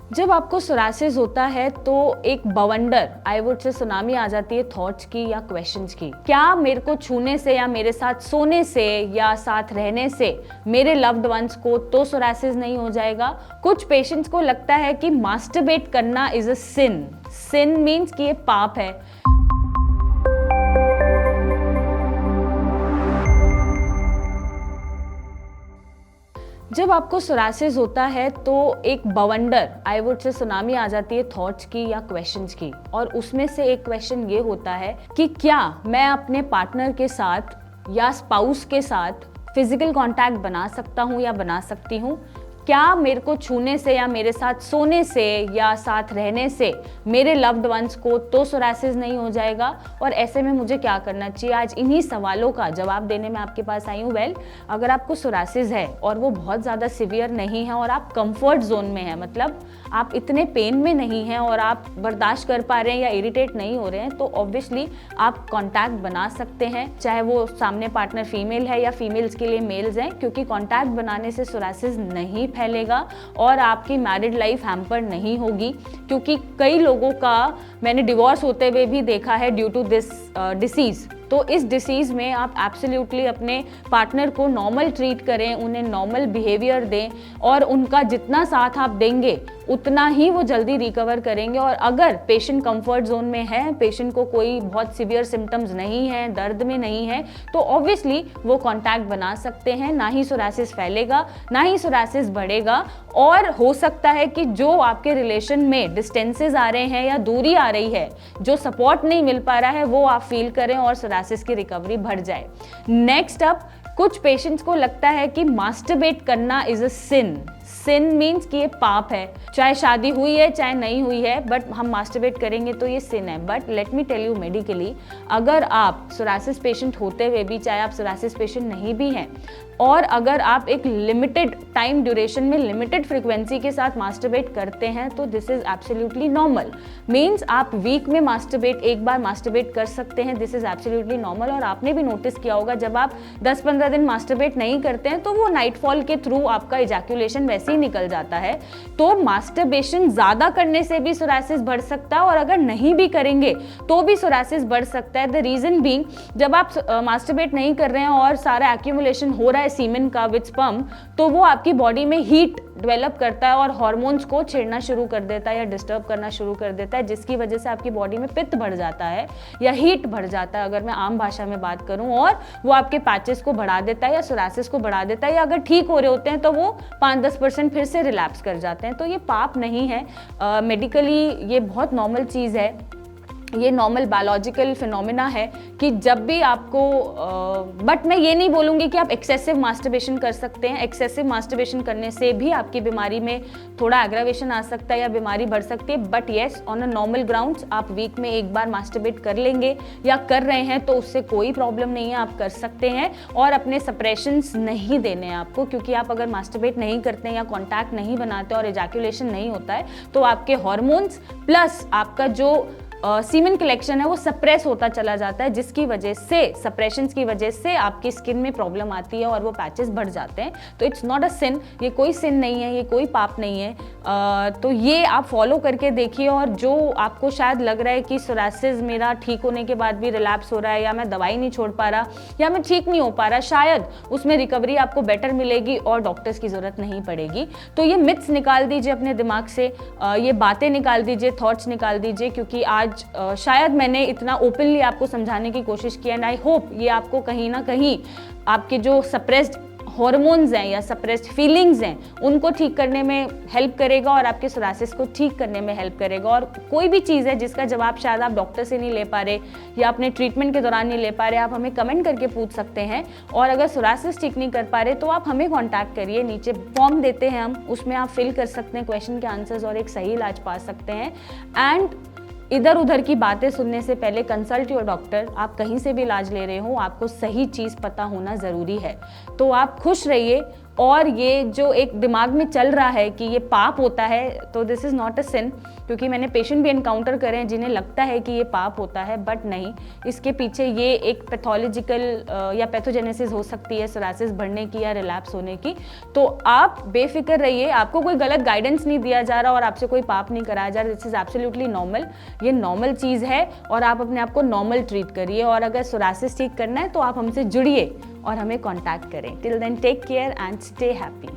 जब आपको सोरासिस होता है तो एक बवंडर आई वुड से सुनामी आ जाती है थॉट्स की या क्वेश्चंस की। क्या मेरे को छूने से या मेरे साथ सोने से या साथ रहने से मेरे लव्ड वंस को तो सोरासिस नहीं हो जाएगा? कुछ पेशेंट्स को लगता है कि मास्टरबेट करना is a sin. Sin means कि ये पाप है। जब आपको सोरासिस होता है तो एक बवंडर आई वुड से सुनामी आ जाती है थॉट्स की या क्वेश्चंस की, और उसमें से एक क्वेश्चन ये होता है कि क्या मैं अपने पार्टनर के साथ या स्पाउस के साथ फिजिकल कांटेक्ट बना सकता हूँ या बना सकती हूँ? क्या मेरे को छूने से या मेरे साथ सोने से या साथ रहने से मेरे लव्ड वंस को तो सोरासिस नहीं हो जाएगा? और ऐसे में मुझे क्या करना चाहिए? आज इन्हीं सवालों का जवाब देने में आपके पास आई हूँ। अगर आपको सोरासिस है और वो बहुत ज़्यादा सिवियर नहीं है और आप कंफर्ट जोन में हैं, मतलब आप इतने पेन में नहीं हैं और आप बर्दाश्त कर पा रहे हैं या इरिटेट नहीं हो रहे हैं, तो ऑब्वियसली आप कॉन्टैक्ट बना सकते हैं, चाहे वो सामने पार्टनर फीमेल है या फीमेल्स के लिए मेल्स हैं, क्योंकि कॉन्टैक्ट बनाने से सोरासिस नहीं फैलेगा और आपकी मैरिड लाइफ हैम्पर नहीं होगी। क्योंकि कई लोगों का मैंने डिवोर्स होते हुए भी देखा है ड्यू टू दिस डिसीज़। तो इस डिसीज़ में आप एब्सोल्युटली अपने पार्टनर को नॉर्मल ट्रीट करें, उन्हें नॉर्मल बिहेवियर दें और उनका जितना साथ आप देंगे उतना ही वो जल्दी रिकवर करेंगे। और अगर पेशेंट कंफर्ट जोन में है, पेशेंट को कोई बहुत सिवियर सिम्टम्स नहीं है, दर्द में नहीं है, तो ऑब्वियसली वो कॉन्टैक्ट बना सकते हैं। ना ही सोरासिस फैलेगा, ना ही सोरासिस बढ़ेगा। और हो सकता है कि जो आपके रिलेशन में डिस्टेंसेस आ रहे हैं या दूरी आ रही है, जो सपोर्ट नहीं मिल पा रहा है, वो आप फील करें और सोरासिस की रिकवरी बढ़ जाए। नेक्स्ट अप, कुछ पेशेंट्स को लगता है कि मास्टरबेट करना is a sin. Sin means कि ये पाप है, चाहे शादी हुई है चाहे नहीं हुई है, बट हम मास्टरबेट करेंगे तो ये सिन है। But let me tell you medically, अगर आप सोरासिस पेशेंट होते हुए भी, चाहे आप सोरासिस पेशेंट नहीं भी हैं, और अगर आप एक लिमिटेड टाइम ड्यूरेशन में लिमिटेड फ्रीक्वेंसी के साथ मास्टरबेट करते हैं, तो this is absolutely normal. Means आप वीक में मास्टरबेट एक बार मास्टरबेट कर सकते हैं, दिस इज एब्सोल्युटली नॉर्मल। और आपने भी नोटिस किया होगा, जब आप 10-15 दिन मास्टरबेट नहीं करते हैं तो वो नाइटफॉल के थ्रू आपका इजैक्यूलेशन वैसे ही निकल जाता है। तो मास्टरबेशन ज्यादा करने से भी सोरासिस बढ़ सकता है, और अगर नहीं भी करेंगे तो भी सोरासिस बढ़ सकता है। द रीजन बीइंग, जब आप मास्टरबेट नहीं कर रहे हैं और सारा एक्यूमुलेशन हो रहा है सीमेन का विद स्पर्म, तो वो आपकी बॉडी में हीट डेवलप करता है और हार्मोन्स को छेड़ना शुरू कर देता है या डिस्टर्ब करना शुरू कर देता है, जिसकी वजह से आपकी बॉडी में पित्त बढ़ जाता है या हीट बढ़ जाता है, अगर मैं आम भाषा में बात करूं, और वो आपके पैचेस को बढ़ा देता है या सोरासिस को बढ़ा देता है, या अगर ठीक हो रहे होते हैं तो वो 5-10% फिर से रिलैप्स कर जाते हैं। तो ये पाप नहीं है, मेडिकली ये बहुत नॉर्मल चीज़ है, ये नॉर्मल बायोलॉजिकल फिनोमिना है कि जब भी आपको बट मैं ये नहीं बोलूँगी कि आप एक्सेसिव मास्टरबेशन कर सकते हैं। एक्सेसिव मास्टरबेशन करने से भी आपकी बीमारी में थोड़ा एग्रावेशन आ सकता है या बीमारी बढ़ सकती है। But yes, on a normal grounds आप वीक में एक बार मास्टरबेट कर लेंगे या कर रहे हैं तो उससे कोई प्रॉब्लम नहीं है, आप कर सकते हैं। और अपने सप्रेशंस नहीं देने हैं आपको, क्योंकि आप अगर मास्टरबेट नहीं करते हैं या कॉन्टैक्ट नहीं बनाते और इजैक्यूलेशन नहीं होता है, तो आपके हॉर्मोन्स प्लस आपका जो सीमेन कलेक्शन है वो सप्रेस होता चला जाता है, जिसकी वजह से, सप्रेशंस की वजह से आपकी स्किन में प्रॉब्लम आती है और वो पैचेस बढ़ जाते हैं। तो इट्स नॉट अ सिन, ये कोई सिन नहीं है, ये कोई पाप नहीं है। तो ये आप फॉलो करके देखिए। और जो आपको शायद लग रहा है कि सोरासिस मेरा ठीक होने के बाद भी रिलैप्स हो रहा है, या मैं दवाई नहीं छोड़ पा रहा, या मैं ठीक नहीं हो पा रहा, शायद उसमें रिकवरी आपको बेटर मिलेगी और डॉक्टर्स की जरूरत नहीं पड़ेगी। तो ये मिथ्स निकाल दीजिए अपने दिमाग से, ये बातें निकाल दीजिए, थॉट्स निकाल दीजिए, क्योंकि आज शायद मैंने इतना ओपनली आपको समझाने की कोशिश की, एंड आई होप ये आपको कहीं ना कहीं आपके जो सप्रेस्ड हॉर्मोन्स हैं या सप्रेस्ड फीलिंग्स हैं उनको ठीक करने में हेल्प करेगा और आपके सोरासिस को ठीक करने में हेल्प करेगा। और कोई भी चीज़ है जिसका जवाब शायद आप डॉक्टर से नहीं ले पा रहे या अपने ट्रीटमेंट के दौरान नहीं ले पा रहे, आप हमें कमेंट करके पूछ सकते हैं। और अगर सोरासिस ठीक नहीं कर पा रहे तो आप हमें कॉन्टैक्ट करिए, नीचे फॉर्म देते हैं हम, उसमें आप फिल कर सकते हैं क्वेश्चन के आंसर्स और एक सही इलाज पा सकते हैं। एंड इधर उधर की बातें सुनने से पहले कंसल्ट योर डॉक्टर। आप कहीं से भी इलाज ले रहे हो, आपको सही चीज़ पता होना ज़रूरी है। तो आप खुश रहिए, और ये जो एक दिमाग में चल रहा है कि ये पाप होता है, तो दिस इज़ नॉट अ सिन, क्योंकि मैंने पेशेंट भी एनकाउंटर करे हैं जिन्हें लगता है कि ये पाप होता है, बट नहीं, इसके पीछे ये एक पैथोलॉजिकल या पैथोजेनेसिस हो सकती है सोरासिस बढ़ने की या रिलैप्स होने की। तो आप बेफिक्र रहिए, आपको कोई गलत गाइडेंस नहीं दिया जा रहा और आपसे कोई पाप नहीं कराया जा रहा, दिस इज एब्सोल्युटली नॉर्मल, ये नॉर्मल चीज़ है और आप अपने आप को नॉर्मल ट्रीट करिए। और अगर सोरासिस ठीक करना है तो आप हमसे जुड़िए और हमें कॉन्टैक्ट करें। Till then take care and stay happy.